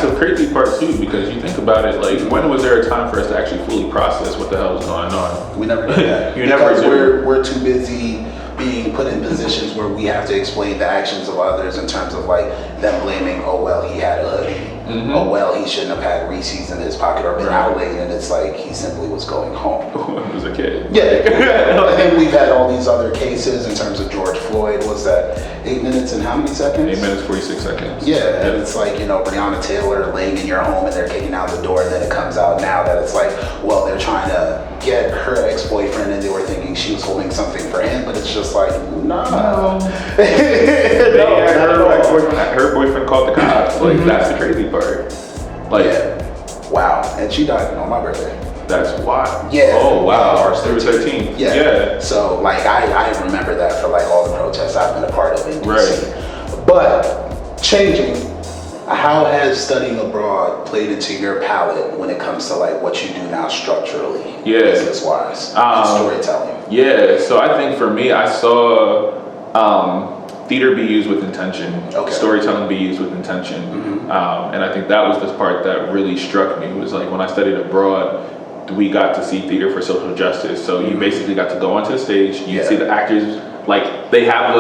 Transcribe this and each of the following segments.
the crazy part too, because you think about it, like, when was there a time for us to actually fully process what the hell was going on? We never did that. Because we're too busy being put in positions where we have to explain the actions of others in terms of like them blaming, oh well, he had a hoodie. Oh well, he shouldn't have had Reese's in his pocket or been out late, and it's like he simply was going home. When he was a kid. Yeah. And then we've had all these other cases in terms of George Floyd. Was that 8 minutes and how many seconds? 8 minutes, 46 seconds. Yeah, and it's like, you know, Breonna Taylor laying in your home and they're kicking out the door, and then it comes out now that it's like, well, they're trying to get her ex-boyfriend and they were thinking she was holding something for him, but it's just like, nah. Her boyfriend called the cops. Like, that's the crazy part. Like, wow. And she died on my birthday. That's wild. Yeah. Oh wow. March 13th. Yeah. So like I remember that for like all the protests I've been a part of in DC. Right. But changing, how has studying abroad played into your palette when it comes to like what you do now structurally, business wise, storytelling? Yeah. So I think for me, I saw theater be used with intention, storytelling be used with intention, and I think that was the part that really struck me. It was like when I studied abroad, we got to see theater for social justice. So you basically got to go onto the stage, you see the actors, like they have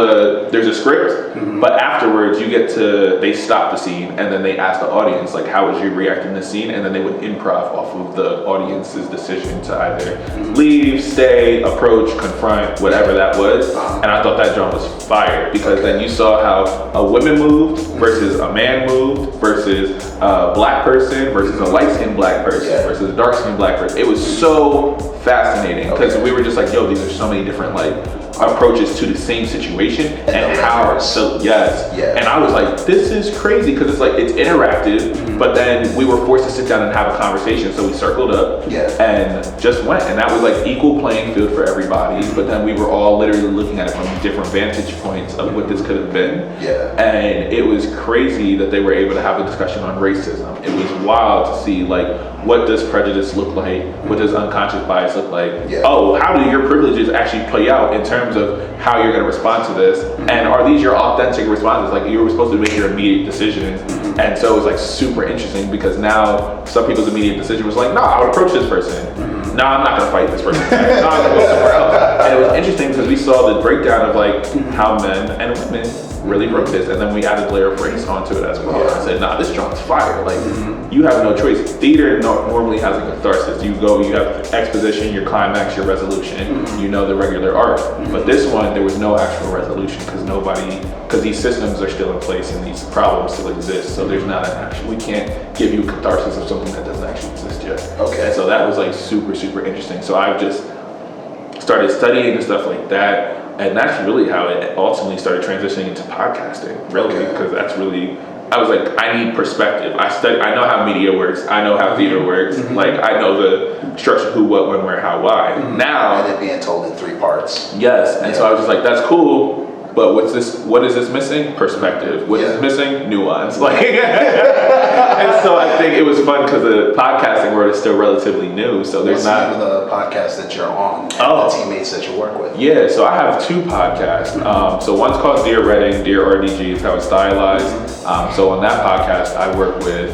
there's a script, but afterwards they stop the scene and then they ask the audience, like, how would you react in this scene? And then they would improv off of the audience's decision to either leave, stay, approach, confront, whatever that was. And I thought that drum was fire, because then you saw how a woman moved versus a man moved versus a black person versus a light-skinned black person versus a dark-skinned black person. It was so fascinating, because we were just like, yo, these are so many different like approaches to the same situation, and how and I was like, this is crazy, because it's like it's interactive, but then we were forced to sit down and have a conversation, so we circled up and just went, and that was like equal playing field for everybody, but then we were all literally looking at it from different vantage points of what this could have been, and it was crazy that they were able to have a discussion on racism. It was wild to see, like, what does prejudice look like? What does unconscious bias look like? Oh, how do your privileges actually play out in terms of how you're going to respond to this? And are these your authentic responses? Like, you were supposed to make your immediate decision. And so it was like super interesting, because now some people's immediate decision was like, no, I would approach this person. No, I'm not going to fight this person. No, I'm going to go somewhere else. And it was interesting because we saw the breakdown of like how men and women really wrote this, and then we added a layer of race onto it as well. I said, nah, this drum's fire. Like, you have no choice. Theater normally has a catharsis. You go, you have exposition, your climax, your resolution, you know, the regular arc. But this one, there was no actual resolution, because these systems are still in place and these problems still exist. So there's not an actual, we can't give you catharsis of something that doesn't actually exist yet. And so that was like super, super interesting. So I've just started studying and stuff like that. And that's really how it ultimately started transitioning into podcasting, really, because that's really, I was like, I need perspective. I know how media works. I know how theater works. Like, I know the structure, who, what, when, where, how, why. Now, and it being told in 3 parts. Yes, and so I was just like, that's cool. But what is this missing? Perspective. What is missing? Nuance. Like, and so I think it was fun because the podcasting world is still relatively new. So there's What's the name of the podcast that you're on, and the teammates that you work with? Yeah, so I have 2 podcasts. So one's called Dear Redding, Dear RDG is how it's stylized. So on that podcast, I work with,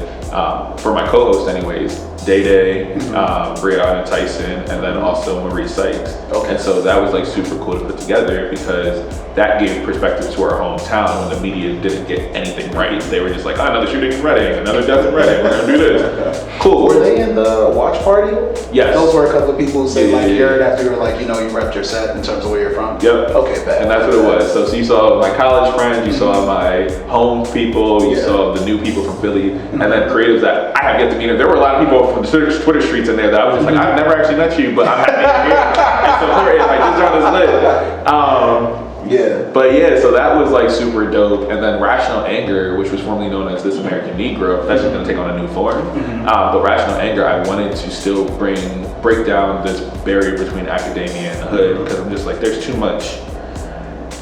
for my co-host anyways, Day, Brianna Tyson, and then also Marie Sykes. And so that was like super cool to put together, because that gave perspective to our hometown when the media didn't get anything right. They were just like, oh, another shooting in Reading, another death in Reading, we're gonna do this. Cool. Were they in the watch party? Yes. Those were a couple of people who said, like, you heard after you were like, you know, you repped your set in terms of where you're from? Yep. Okay, bad. And that's what it was. So you saw my college friends, you saw my home people, you saw the new people from Philly, and then creatives that I have yet to meet. There were a lot of people from the Twitter streets in there that I was just like, I've never actually met you, but I'm happy to hear. And so here, like, this job is lit. But yeah, so that was like super dope. And then Rational Anger, which was formerly known as This American Negro, that's just gonna take on a new form. But Rational Anger, I wanted to still break down this barrier between academia and the hood, because I'm just like, there's too much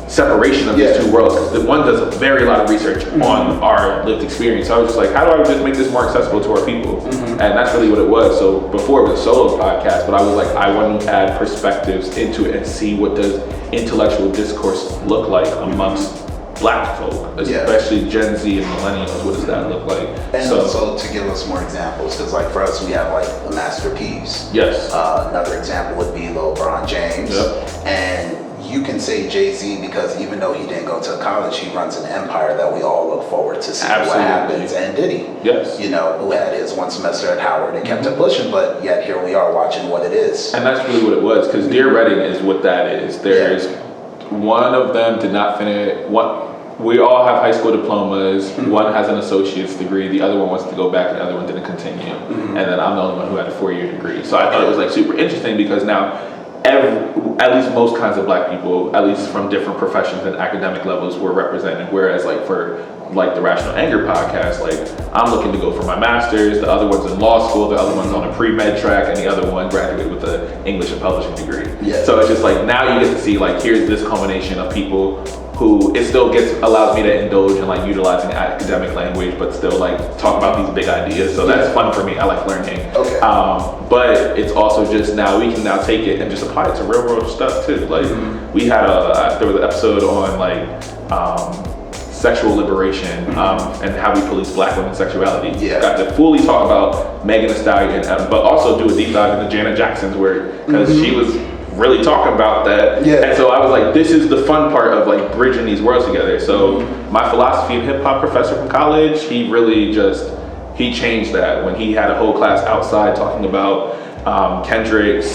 separation of these 2 worlds. Because one does a very lot of research on our lived experience. So I was just like, how do I just make this more accessible to our people? And that's really what it was. So before it was a solo podcast, but I was like, I want to add perspectives into it and see what does intellectual discourse look like amongst black folk, especially Gen Z and millennials. What does that look like? And so to give us more examples, because like for us, we have like the Master P's. Yes. Another example would be LeBron James. And you can say Jay-Z because even though he didn't go to college, he runs an empire that we all look forward to see what happens. And Diddy, you know, who had his one semester at Howard and kept it pushing, but yet here we are watching what it is. And that's really what it was, because Dear Reading is what that is. There's one of them did not finish. We all have high school diplomas. One has an associate's degree. The other one wants to go back, and the other one didn't continue. And then I'm the only one who had a 4-year degree. So I thought it was like super interesting because now at least most kinds of black people, at least from different professions and academic levels, were represented. Whereas like for like the Rational Anger podcast, like I'm looking to go for my master's, the other one's in law school, the other one's on a pre-med track, and the other one graduated with an English and publishing degree. So it's just like now you get to see like here's this combination of people who it still allows me to indulge in like utilizing academic language, but still like talk about these big ideas. So that's fun for me. I like learning. But it's also just now we can now take it and just apply it to real world stuff too. Like we had there was an episode on like sexual liberation and how we police black women's sexuality. Got to fully talk about Megan Thee Stallion, but also do a deep dive into Janet Jackson's work because she was really talking about that. And so I was like, this is the fun part of like bridging these worlds together. So my philosophy and hip hop professor from college, he really he changed that when he had a whole class outside talking about Kendrick's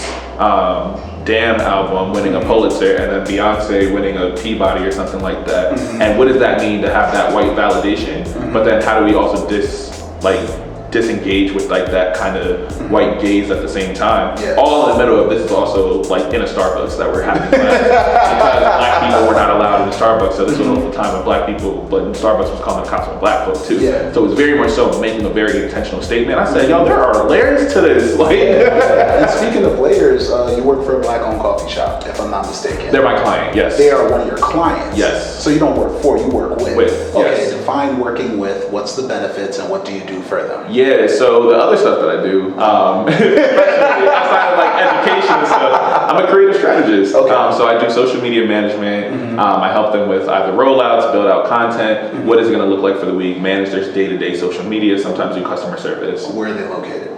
Damn album winning a Pulitzer and then Beyonce winning a Peabody or something like that. And what does that mean to have that white validation? But then how do we also disengage with like that kind of white gaze at the same time? All in the middle of this is also like in a Starbucks that we're having class because black people were not allowed in the Starbucks. So this was all the time of black people, but Starbucks was calling the cops on black folk too. So it was very much so making a very intentional statement. I said, yo, there are layers to this. Like, and speaking of layers, you work for a black-owned coffee shop, if I'm not mistaken. They're my client, yes. They are one of your clients. Yes. So you don't work for, you work with. Okay, define working with. What's the benefits and what do you do for them? Yeah, so the other stuff that I do, outside of like education and stuff, I'm a creative strategist. So I do social media management. I help them with either rollouts, build out content, what is it going to look like for the week, manage their day-to-day social media, sometimes do customer service. Where are they located?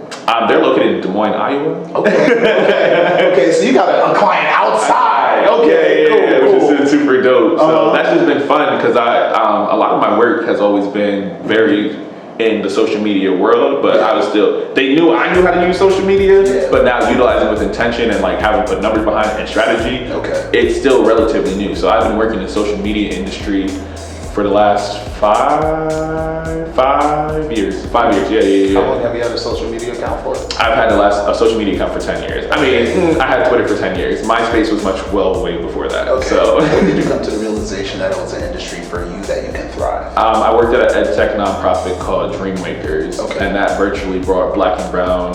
They're located in Des Moines, Iowa. Okay, so you got a client outside. Which is super dope. So that's just been fun because a lot of my work has always been very in the social media world, but I knew how to use social media, but now utilizing with intention and like having put numbers behind it and strategy, it's still relatively new. So I've been working in the social media industry for the last 5 years. 5 years, How long have you had a social media account for? I've had a social media account for 10 years. I mean, I had Twitter for 10 years. MySpace was way before that. So when did you come to the realization that it was an industry for you that you can thrive? I worked at an ed tech nonprofit called Dreammakers, and that virtually brought black and brown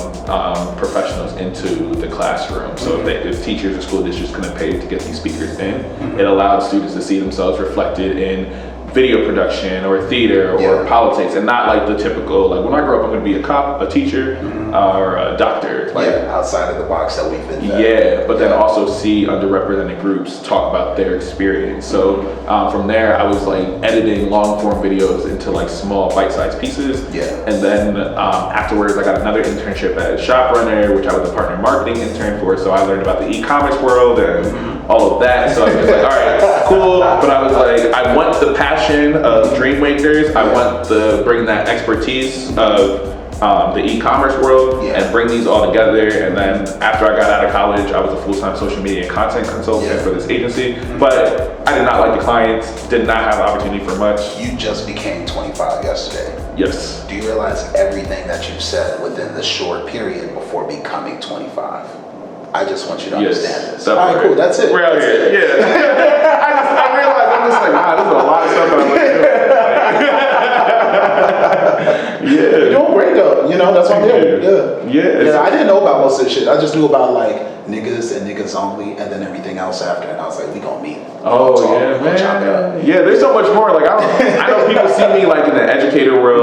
professionals into the classroom. So if teachers or school districts couldn't pay to get these speakers in, it allowed students to see themselves reflected in video production or theater or politics, and not like the typical like when I grow up I'm going to be a cop, a teacher, or a doctor. Like outside of the box that we've been. But then also see underrepresented groups talk about their experience. So from there I was like editing long form videos into like small bite-sized pieces. And then afterwards I got another internship at ShopRunner, which I was a partner marketing intern for. So I learned about the e-commerce world and all of that. So I was like, all right, cool. But I was like, I want the passion of Dreammakers. I want to bring that expertise of the e-commerce world and bring these all together. And then after I got out of college, I was a full-time social media and content consultant for this agency. But I did not like the clients, did not have an opportunity for much. You just became 25 yesterday. Yes. Do you realize everything that you've said within the short period before becoming 25? I just want you to understand this. All right, cool. That's it. We're out here. I realized I'm just like, wow, this is a lot of stuff that I'm doing. You're doing great though. You know, that's what I'm doing. I didn't know about most of this shit. I just knew about like niggas and niggas only, and then everything else after. And I was like, we gonna meet. Man. Yeah, there's so much more. Like I know people see me like in the educator world.